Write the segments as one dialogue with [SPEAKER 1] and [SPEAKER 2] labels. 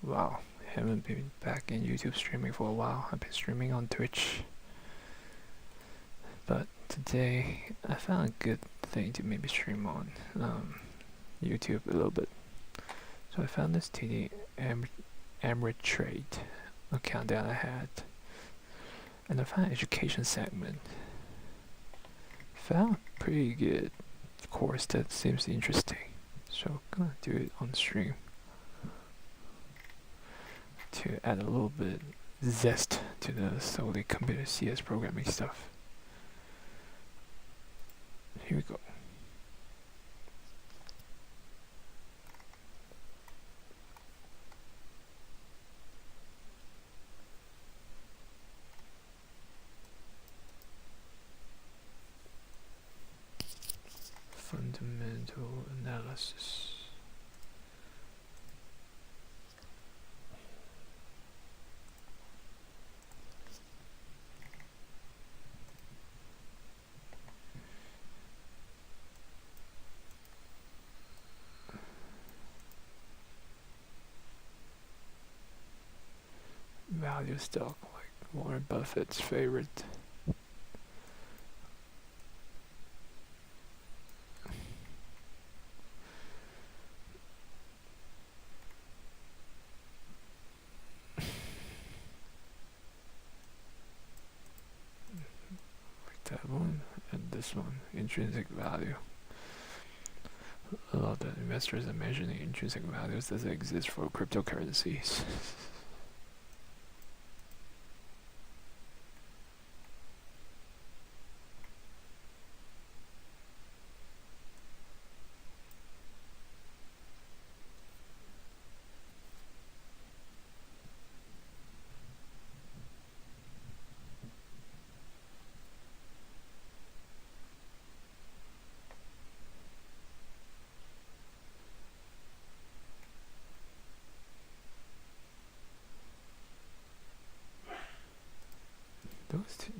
[SPEAKER 1] Wow, haven't been back in YouTube streaming for a while. I've been streaming on Twitch. But today I found a good thing to maybe stream on YouTube a little bit. So I found this TD Ameritrade account that I had. And I found an education segment. Found a pretty good course that seems interesting. So I'm gonna do it on stream to add a little bit zest to the solely computer CS programming stuff. Here we go. Fundamental analysis. Value stock, like Warren Buffett's favorite. Like that one and this one, intrinsic value. A lot of investors are mentioning intrinsic values that exist for cryptocurrencies.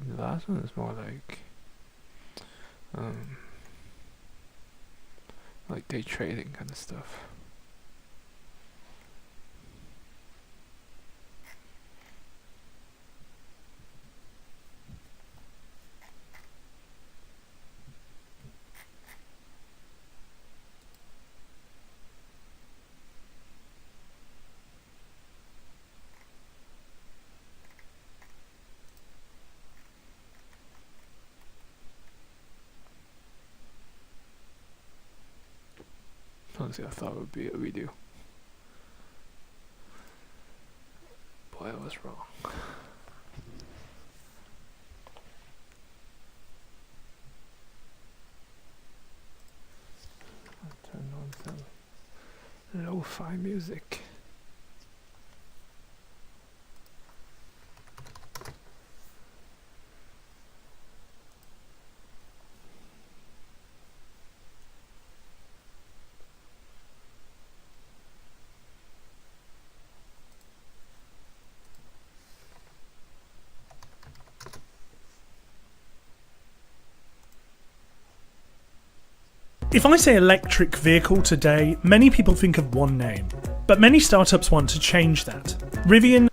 [SPEAKER 1] The last one is more like day trading kind of stuff. Honestly, I thought it would be a video. Boy, I was wrong. I'll turn on some lo-fi music.
[SPEAKER 2] If I say electric vehicle today, many people think of one name, but many startups want to change that. Rivian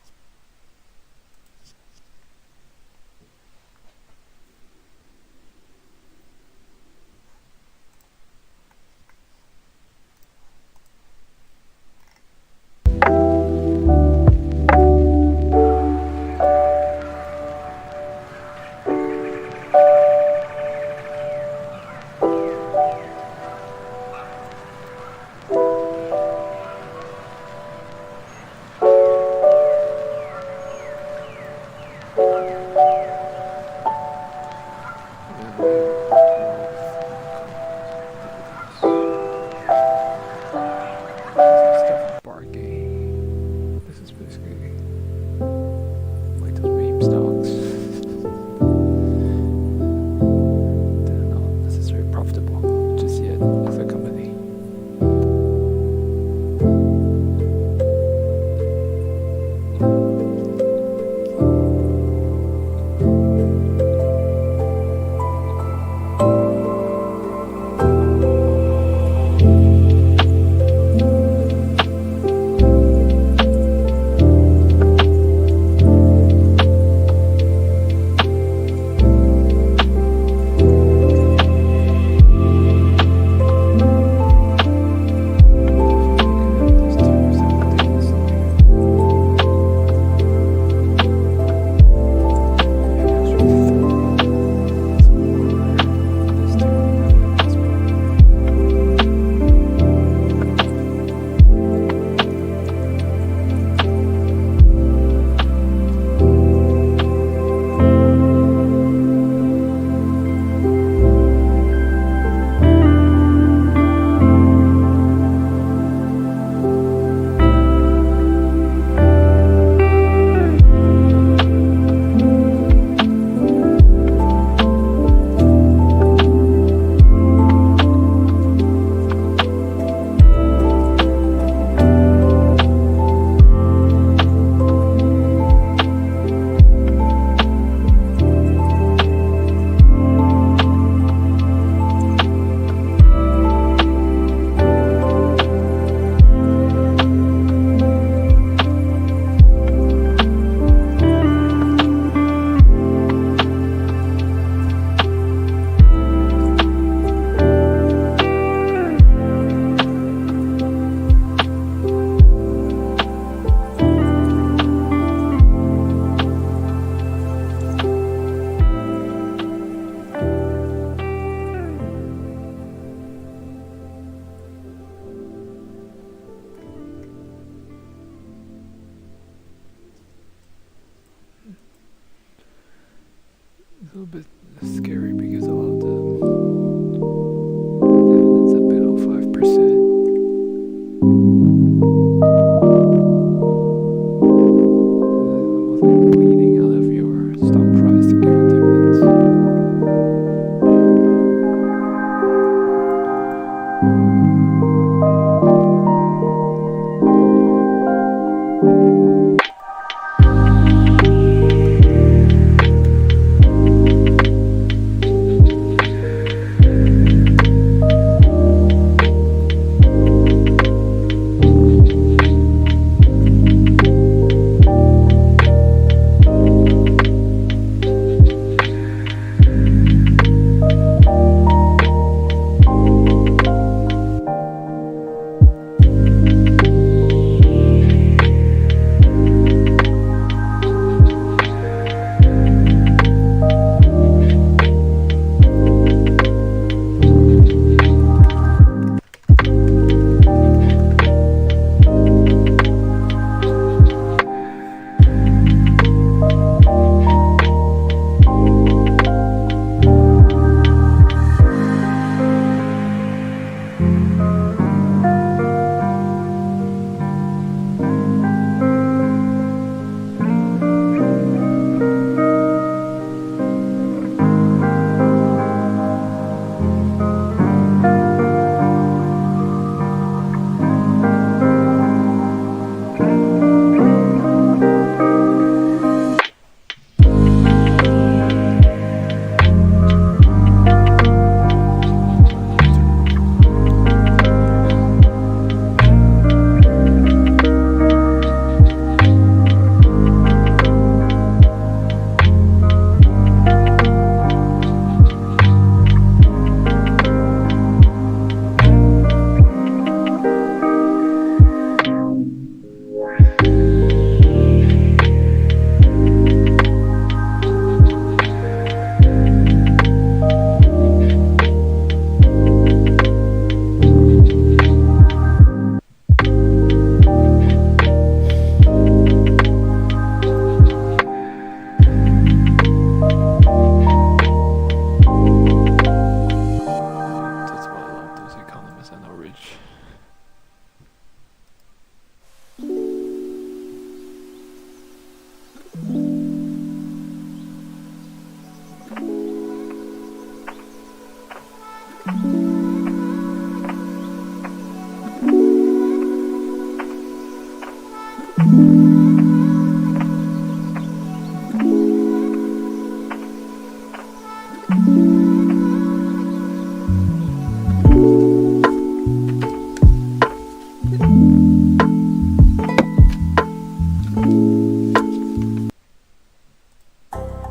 [SPEAKER 1] a little bit scary because a lot of the dividends are below 5%. Almost like bleeding out of your stock price to carry dividends. That's why a lot of those economists are not rich.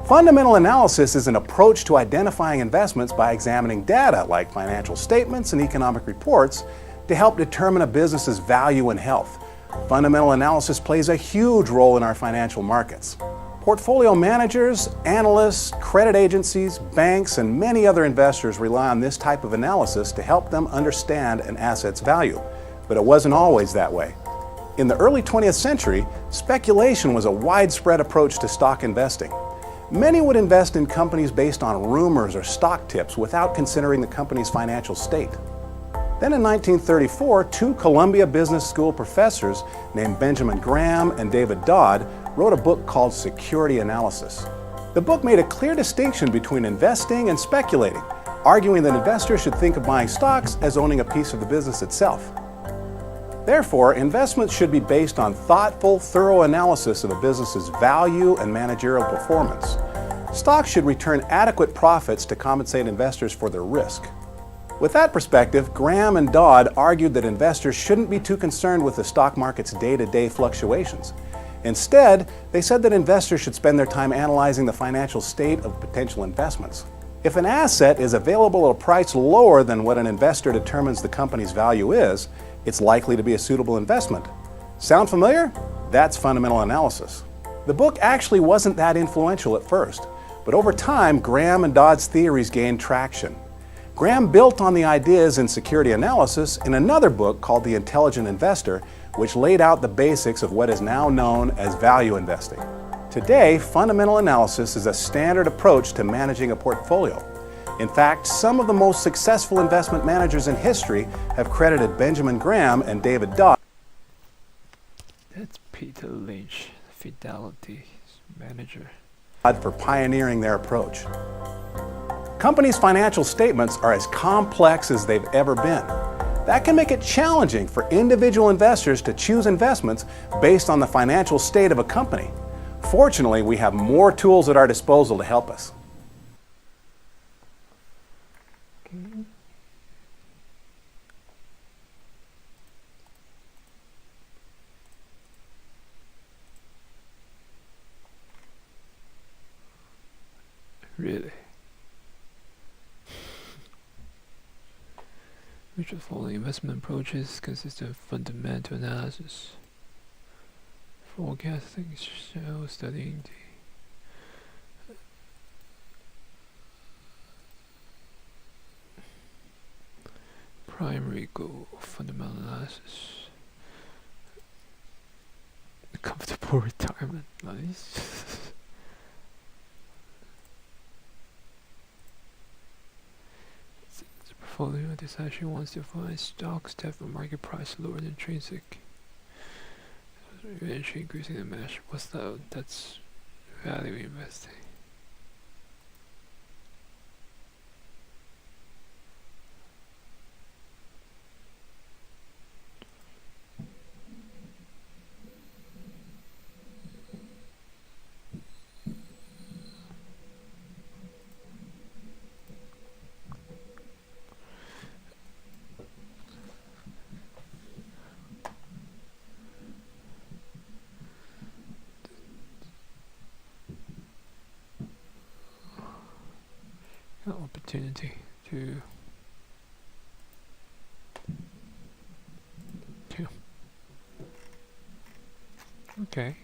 [SPEAKER 3] Fundamental analysis is an approach to identifying investments by examining data like financial statements and economic reports to help determine a business's value and health. Fundamental analysis plays a huge role in our financial markets. Portfolio managers, analysts, credit agencies, banks, and many other investors rely on this type of analysis to help them understand an asset's value. But it wasn't always that way. In the early 20th century, speculation was a widespread approach to stock investing. Many would invest in companies based on rumors or stock tips without considering the company's financial state. Then in 1934, two Columbia Business School professors named Benjamin Graham and David Dodd wrote a book called Security Analysis. The book made a clear distinction between investing and speculating, arguing that investors should think of buying stocks as owning a piece of the business itself. Therefore, investments should be based on thoughtful, thorough analysis of a business's value and managerial performance. Stocks should return adequate profits to compensate investors for their risk. With that perspective, Graham and Dodd argued that investors shouldn't be too concerned with the stock market's day-to-day fluctuations. Instead, they said that investors should spend their time analyzing the financial state of potential investments. If an asset is available at a price lower than what an investor determines the company's value is, it's likely to be a suitable investment. Sound familiar? That's fundamental analysis. The book actually wasn't that influential at first, but over time, Graham and Dodd's theories gained traction. Graham built on the ideas in security analysis in another book called The Intelligent Investor, which laid out the basics of what is now known as value investing. Today, fundamental analysis is a standard approach to managing a portfolio. In fact, some of the most successful investment managers in history have credited Benjamin Graham and David Dodd.
[SPEAKER 1] That's Peter Lynch, Fidelity's manager,
[SPEAKER 3] For pioneering their approach. Companies' financial statements are as complex as they've ever been. That can make it challenging for individual investors to choose investments based on the financial state of a company. Fortunately, we have more tools at our disposal to help us.
[SPEAKER 1] Really? Which of the following investment approaches consist of fundamental analysis, forecasting, studying the primary goal of fundamental analysis, a comfortable retirement, nice. Portfolio decides she wants to find stocks that have a market price lower than intrinsic. Eventually increasing the match. What's that? That's value investing. An opportunity to okay.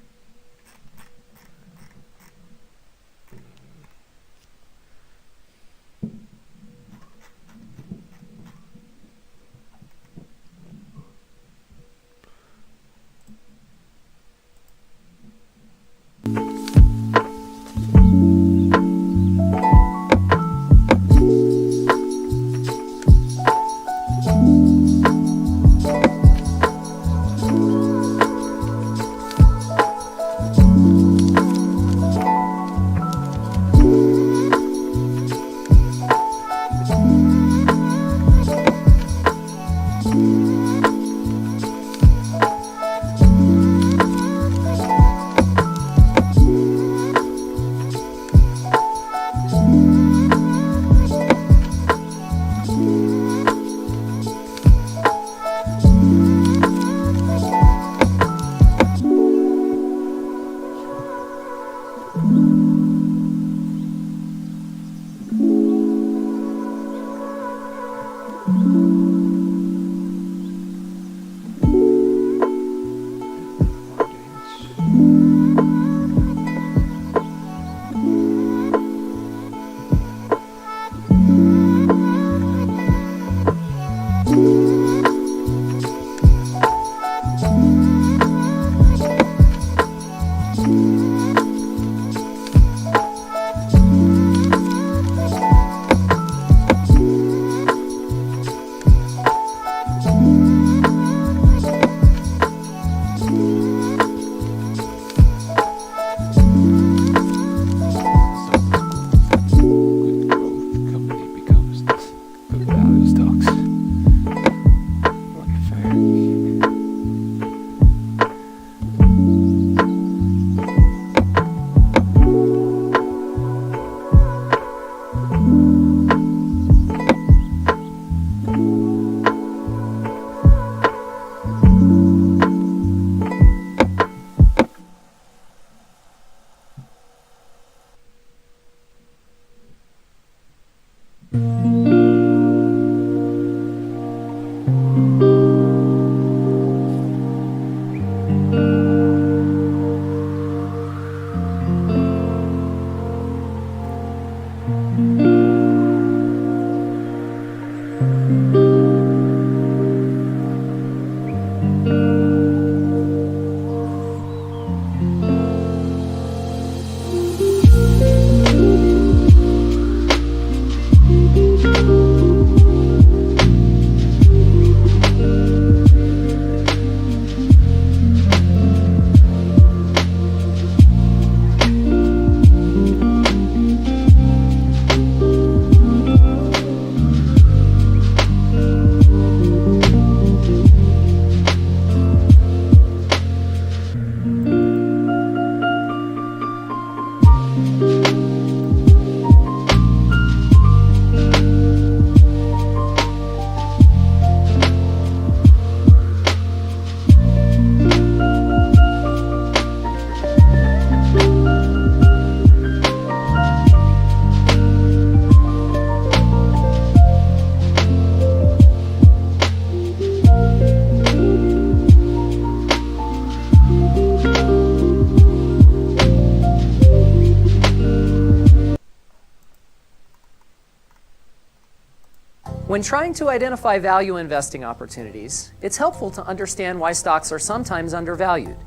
[SPEAKER 4] When trying to identify value investing opportunities, it's helpful to understand why stocks are sometimes undervalued.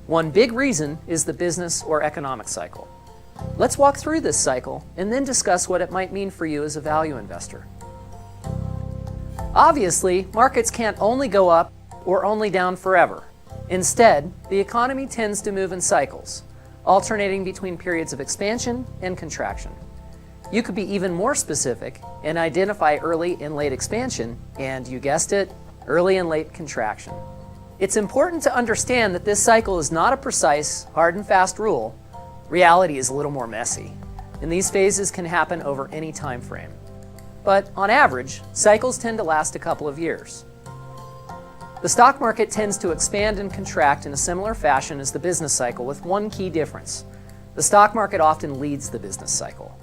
[SPEAKER 4] One big reason is the business or economic cycle. Let's walk through this cycle and then discuss what it might mean for you as a value investor. Obviously, markets can't only go up or only down forever. Instead, the economy tends to move in cycles, alternating between periods of expansion and contraction. You could be even more specific and identify early and late expansion and, you guessed it, early and late contraction. It's important to understand that this cycle is not a precise, hard and fast rule. Reality is a little more messy, and these phases can happen over any time frame. But on average, cycles tend to last a couple of years. The stock market tends to expand and contract in a similar fashion as the business cycle, with one key difference. The stock market often leads the business cycle.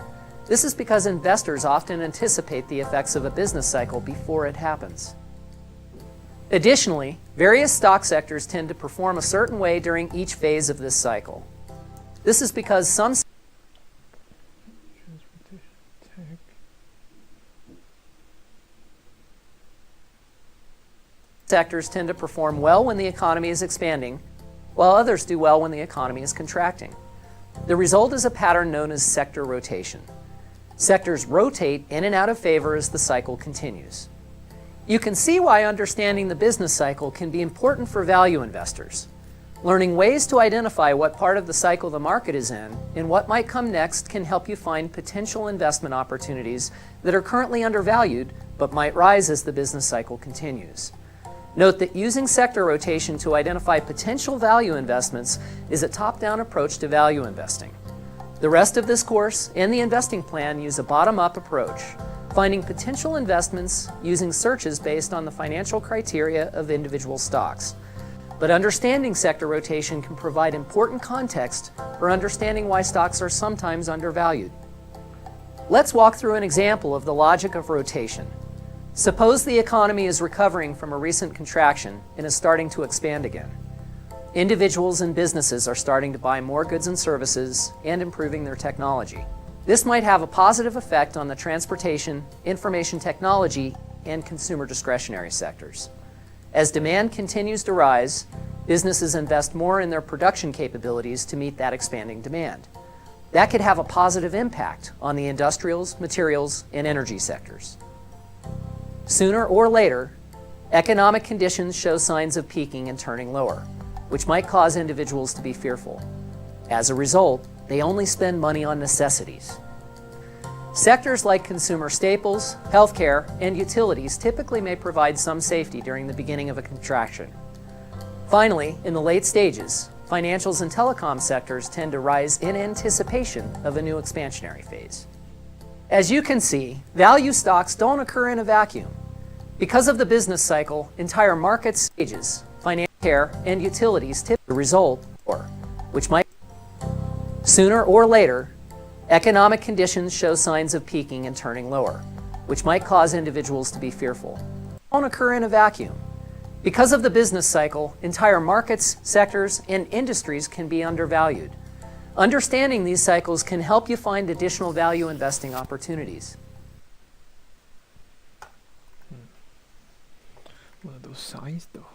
[SPEAKER 4] This is because investors often anticipate the effects of a business cycle before it happens. Additionally, various stock sectors tend to perform a certain way during each phase of this cycle. This is because some sectors tend to perform well when the economy is expanding, while others do well when the economy is contracting. The result is a pattern known as sector rotation. Sectors rotate in and out of favor as the cycle continues. You can see why understanding the business cycle can be important for value investors. Learning ways to identify what part of the cycle the market is in and what might come next can help you find potential investment opportunities that are currently undervalued but might rise as the business cycle continues. Note that using sector rotation to identify potential value investments is a top-down approach to value investing. The rest of this course and the investing plan use a bottom-up approach, finding potential investments using searches based on the financial criteria of individual stocks. But understanding sector rotation can provide important context for understanding why stocks are sometimes undervalued. Let's walk through an example of the logic of rotation. Suppose the economy is recovering from a recent contraction and is starting to expand again. Individuals and businesses are starting to buy more goods and services and improving their technology. This might have a positive effect on the transportation, information technology, and consumer discretionary sectors. As demand continues to rise, businesses invest more in their production capabilities to meet that expanding demand. That could have a positive impact on the industrials, materials, and energy sectors. Sooner or later, economic conditions show signs of peaking and turning lower, which might cause individuals to be fearful. As a result, they only spend money on necessities. Sectors like consumer staples, healthcare, and utilities typically may provide some safety during the beginning of a contraction. Finally, in the late stages, financials and telecom sectors tend to rise in anticipation of a new expansionary phase. As you can see, value stocks don't occur in a vacuum. Because of the business cycle, entire market stages, financial care, and utilities typically result, which might sooner or later, economic conditions show signs of peaking and turning lower, which might cause individuals to be fearful. Don't occur in a vacuum. Because of the business cycle, entire markets, sectors, and industries can be undervalued. Understanding these cycles can help you find additional value investing opportunities.
[SPEAKER 1] What are those signs though?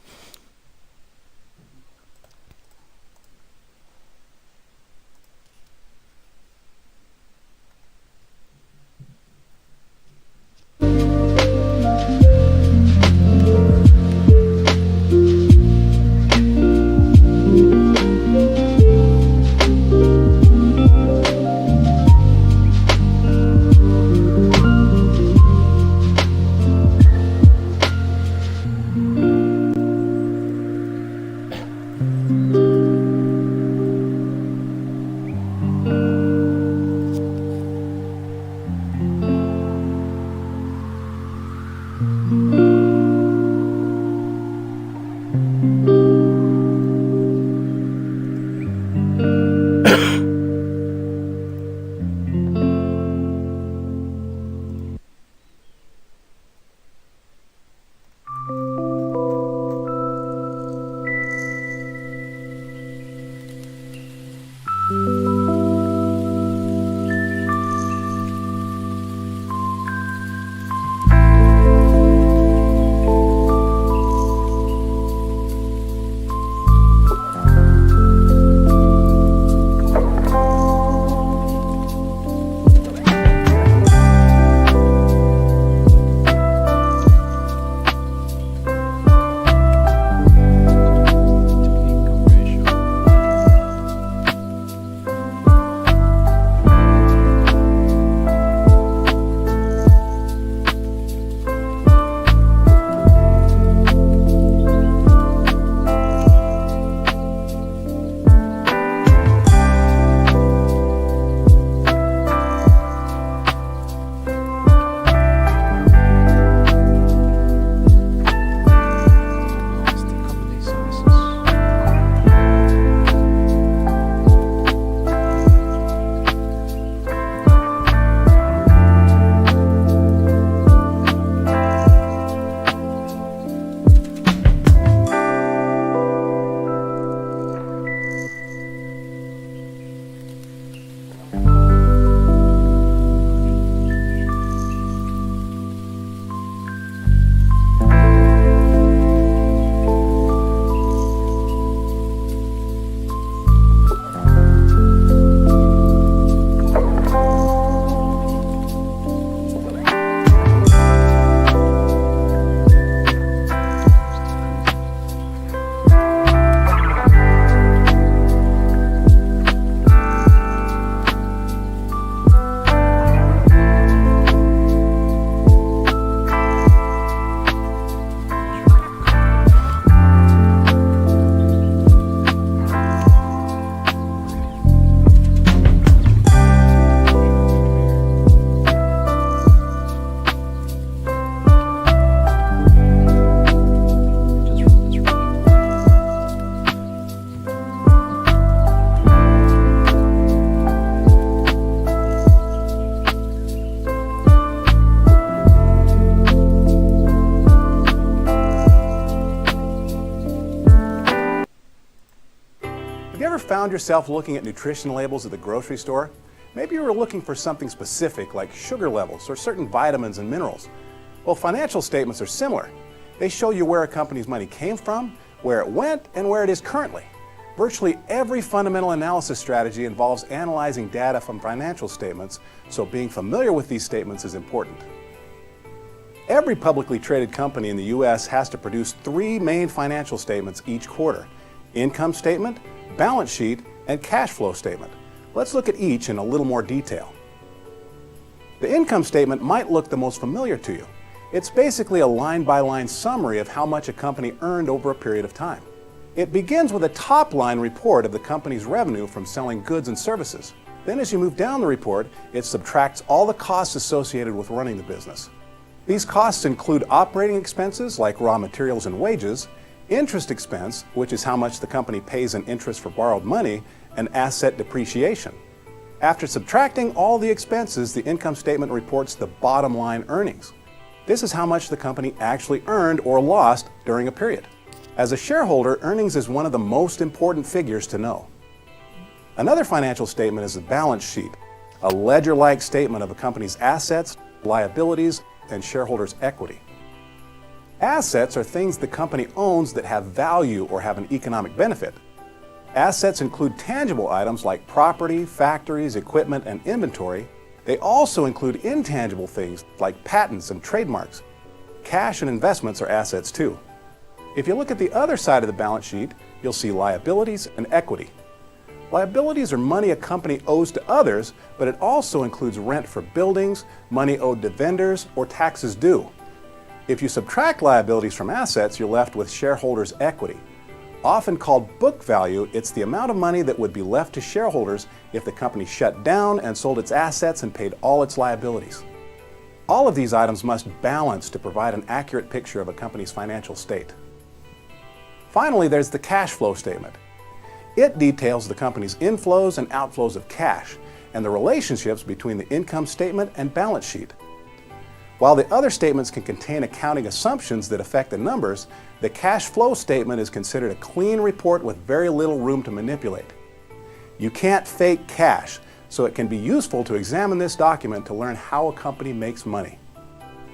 [SPEAKER 3] You ever found yourself looking at nutrition labels at the grocery store? Maybe you were looking for something specific like sugar levels or certain vitamins and minerals. Well, financial statements are similar. They show you where a company's money came from, where it went, and where it is currently. Virtually every fundamental analysis strategy involves analyzing data from financial statements, so being familiar with these statements is important. Every publicly traded company in the U.S. has to produce three main financial statements each quarter: income statement, balance sheet, and cash flow statement. Let's look at each in a little more detail. The income statement might look the most familiar to you. It's basically a line-by-line summary of how much a company earned over a period of time. It begins with a top-line report of the company's revenue from selling goods and services. Then as you move down the report, it subtracts all the costs associated with running the business. These costs include operating expenses like raw materials and wages, interest expense, which is how much the company pays in interest for borrowed money, and asset depreciation. After subtracting all the expenses, the income statement reports the bottom line earnings. This is how much the company actually earned or lost during a period. As a shareholder, earnings is one of the most important figures to know. Another financial statement is a balance sheet, a ledger-like statement of a company's assets, liabilities, and shareholders' equity. Assets are things the company owns that have value or have an economic benefit. Assets include tangible items like property, factories, equipment, and inventory. They also include intangible things like patents and trademarks. Cash and investments are assets too. If you look at the other side of the balance sheet, you'll see liabilities and equity. Liabilities are money a company owes to others, but it also includes rent for buildings, money owed to vendors, or taxes due. If you subtract liabilities from assets, you're left with shareholders' equity. Often called book value, it's the amount of money that would be left to shareholders if the company shut down and sold its assets and paid all its liabilities. All of these items must balance to provide an accurate picture of a company's financial state. Finally, there's the cash flow statement. It details the company's inflows and outflows of cash and the relationships between the income statement and balance sheet. While the other statements can contain accounting assumptions that affect the numbers, the cash flow statement is considered a clean report with very little room to manipulate. You can't fake cash, so it can be useful to examine this document to learn how a company makes money.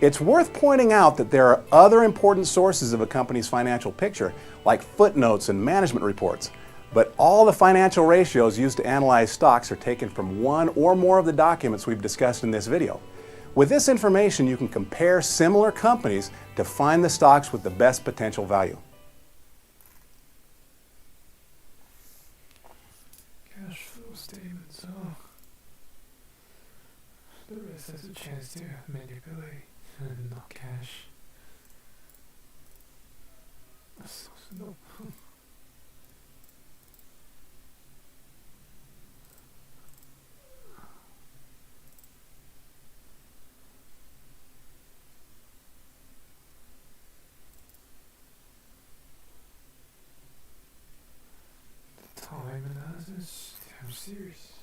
[SPEAKER 3] It's worth pointing out that there are other important sources of a company's financial picture, like footnotes and management reports, but all the financial ratios used to analyze stocks are taken from one or more of the documents we've discussed in this video. With this information, you can compare similar companies to find the stocks with the best potential value.
[SPEAKER 1] Cash flow statements, oh. The rest has a chance to manipulate and not cash. So slow. Time analysis, damn serious.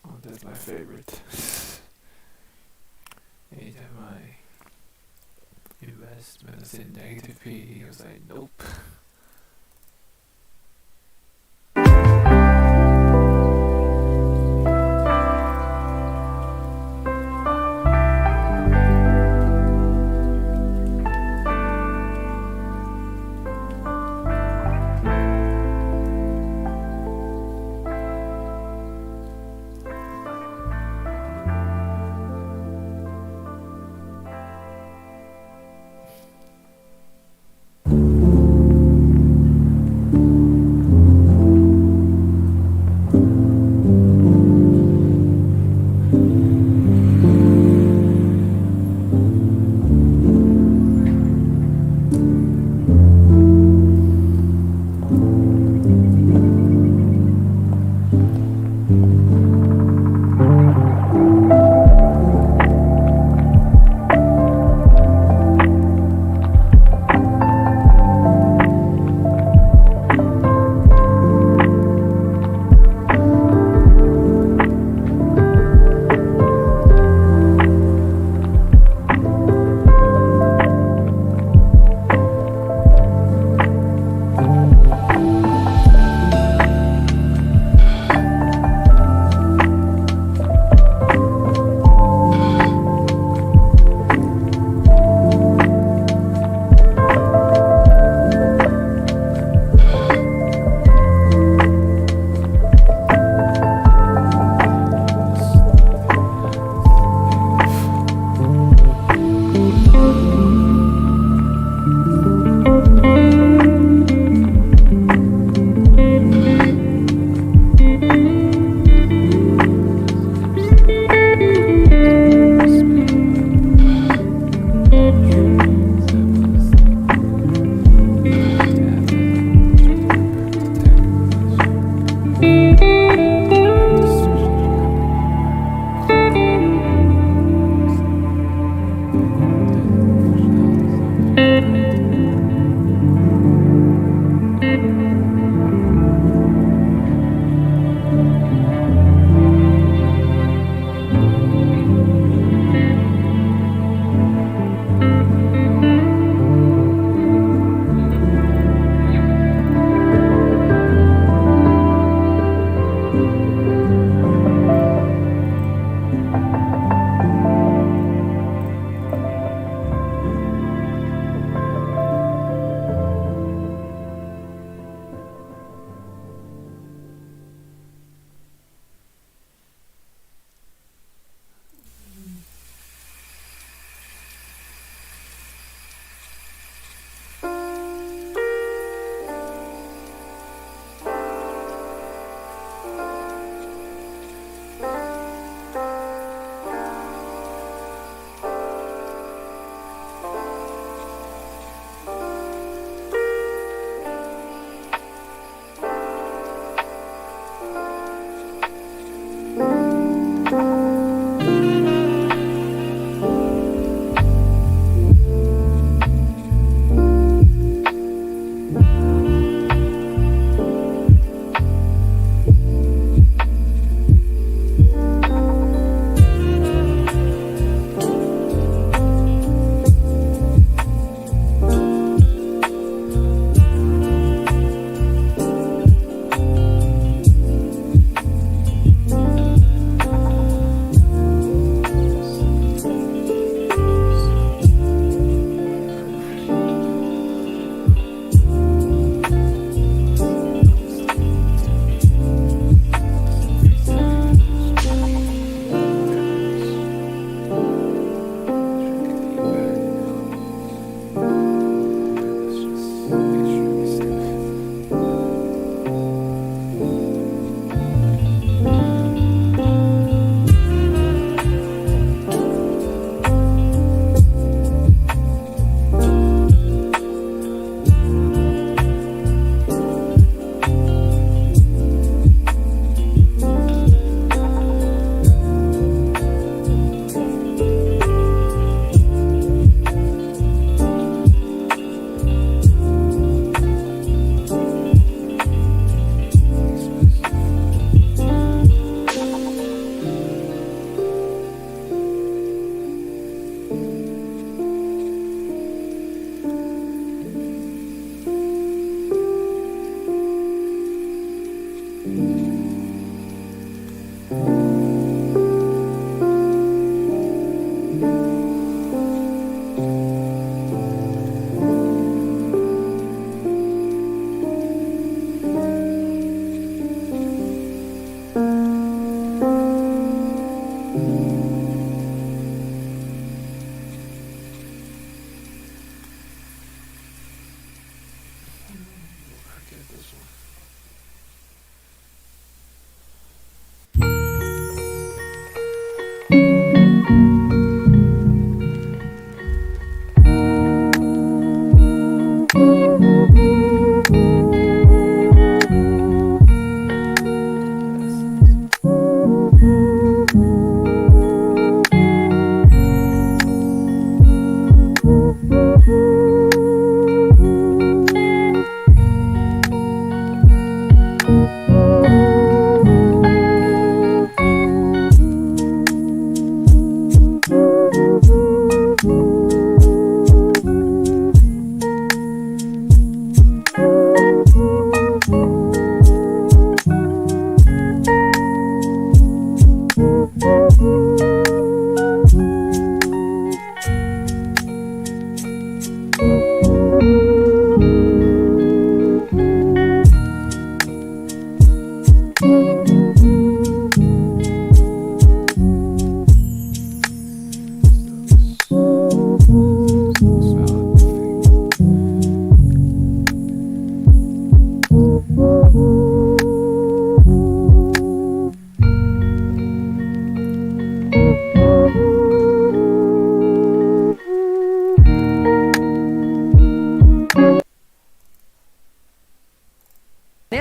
[SPEAKER 1] Oh, that's my favorite. Anytime I investments in negative P, I was like, nope.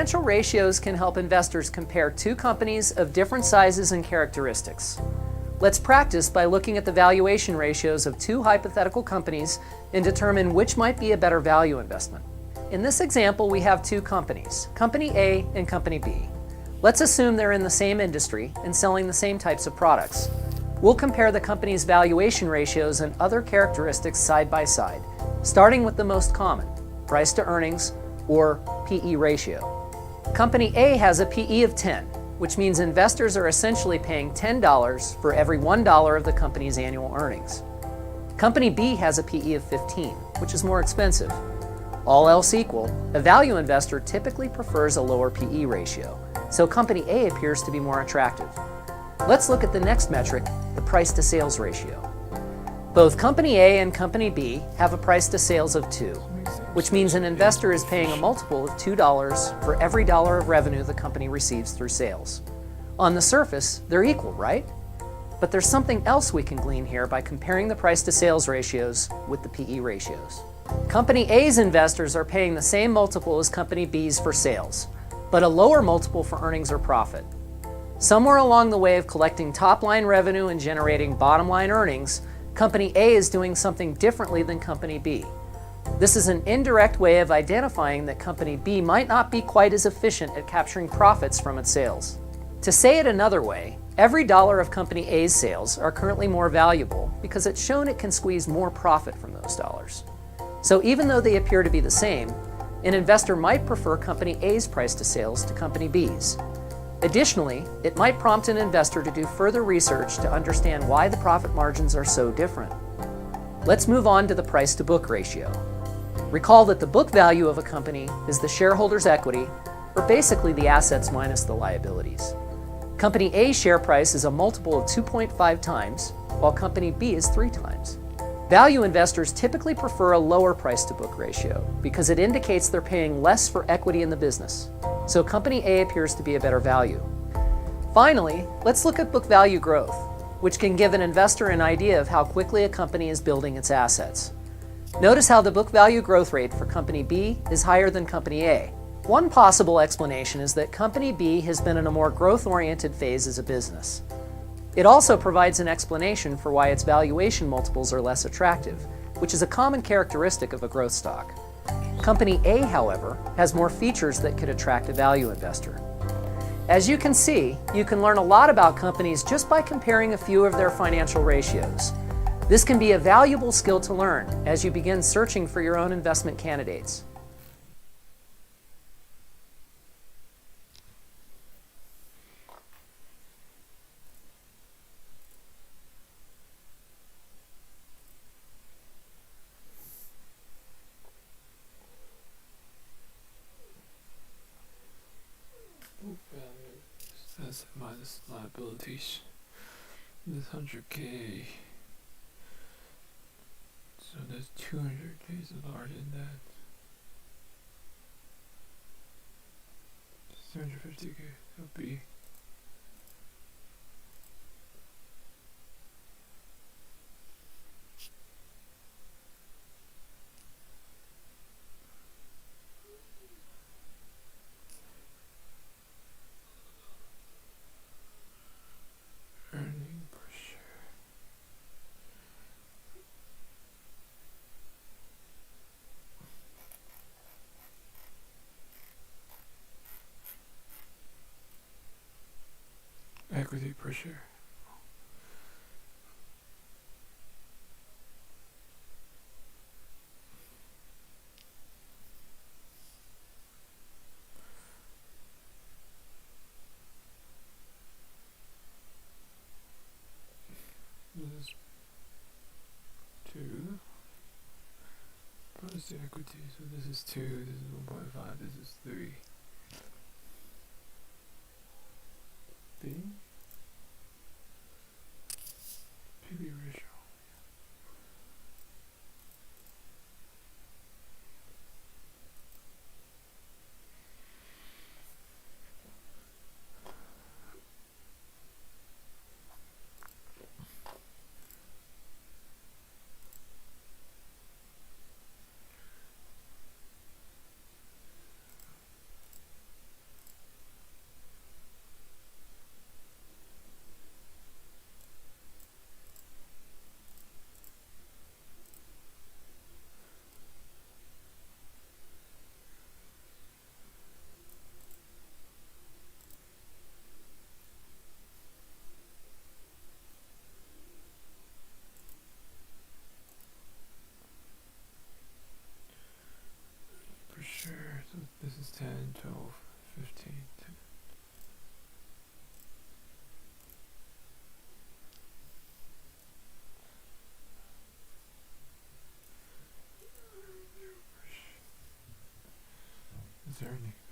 [SPEAKER 4] Financial ratios can help investors compare two companies of different sizes and characteristics. Let's practice by looking at the valuation ratios of two hypothetical companies and determine which might be a better value investment. In this example, we have two companies, Company A and Company B. Let's assume they're in the same industry and selling the same types of products. We'll compare the company's valuation ratios and other characteristics side by side, starting with the most common, price to earnings, or PE ratio. Company A has a PE of 10, which means investors are essentially paying $10 for every $1 of the company's annual earnings. Company B has a PE of 15, which is more expensive. All else equal, a value investor typically prefers a lower PE ratio, so Company A appears to be more attractive. Let's look at the next metric, the price to sales ratio. Both Company A and Company B have a price to sales of 2, which means an investor is paying a multiple of $2 for every dollar of revenue the company receives through sales. On the surface, they're equal, right? But there's something else we can glean here by comparing the price to sales ratios with the PE ratios. Company A's investors are paying the same multiple as Company B's for sales, but a lower multiple for earnings or profit. Somewhere along the way of collecting top-line revenue and generating bottom-line earnings, Company A is doing something differently than Company B. This is an indirect way of identifying that Company B might not be quite as efficient at capturing profits from its sales. To say it another way, every dollar of Company A's sales are currently more valuable because it's shown it can squeeze more profit from those dollars. So even though they appear to be the same, an investor might prefer Company A's price to sales to Company B's. Additionally, it might prompt an investor to do further research to understand why the profit margins are so different. Let's move on to the price-to-book ratio. Recall that the book value of a company is the shareholders' equity, or basically the assets minus the liabilities. Company A's share price is a multiple of 2.5 times, while Company B is 3 times. Value investors typically prefer a lower price-to-book ratio because it indicates they're paying less for equity in the business. So Company A appears to be a better value. Finally, let's look at book value growth, which can give an investor an idea of how quickly a company is building its assets. Notice how the book value growth rate for Company B is higher than Company A. One possible explanation is that Company B has been in a more growth-oriented phase as a business. It also provides an explanation for why its valuation multiples are less attractive, which is a common characteristic of a growth stock. Company A, however, has more features that could attract a value investor. As you can see, you can learn a lot about companies just by comparing a few of their financial ratios. This can be a valuable skill to learn as you begin searching for your own investment candidates.
[SPEAKER 1] Book value is minus liabilities. This 100K. So there's 200K is larger than that. 350K would be earning per share. Equity per share. This is 2 plus the equity. So this is 2, this is 1.5, this is 3. B. PB ratio. Sure, so this is 10, 12, 15. 10. Is there any?